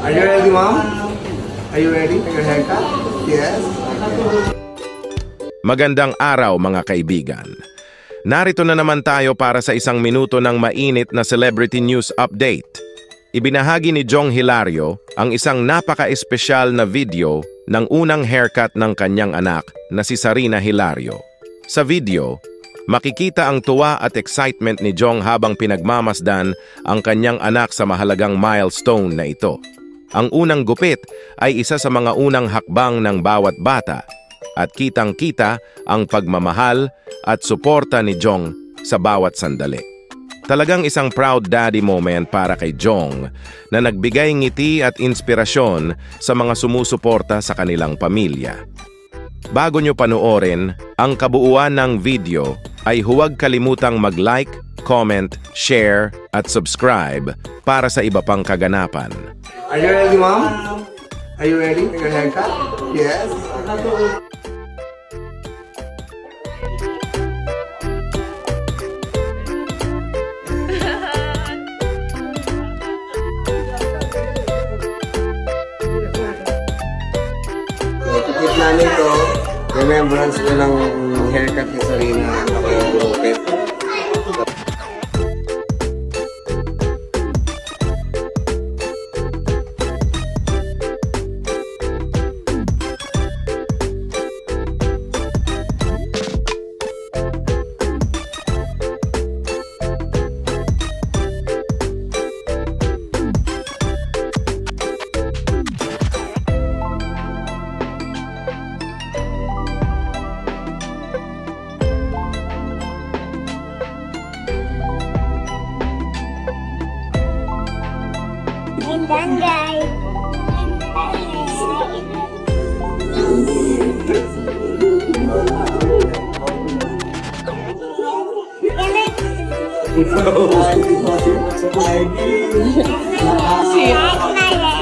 Are you ready, Mom? Are you ready for your haircut? Yes? Okay. Magandang araw mga kaibigan. Narito na naman tayo para sa isang minuto ng mainit na celebrity news update. Ibinahagi ni Jong Hilario ang isang napaka-espesyal na video ng unang haircut ng kanyang anak na si Sarina Hilario. Sa video, makikita ang tuwa at excitement ni Jong habang pinagmamasdan ang kanyang anak sa mahalagang milestone na ito. Ang unang gupit ay isa sa mga unang hakbang ng bawat bata at kitang-kita ang pagmamahal at suporta ni Jong sa bawat sandali. Talagang isang proud daddy moment para kay Jong na nagbigay ngiti at inspirasyon sa mga sumusuporta sa kanilang pamilya. Bago nyo panoorin ang kabuuan ng video ay huwag kalimutang mag-like, comment, share at subscribe para sa iba pang kaganapan. Are you ready, Mom? Are you ready for your haircut? Yes? Ikit namin to, remembrance ko ng haircut ni Sarina ako yung gupit. Done, guys.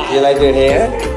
You like your hair?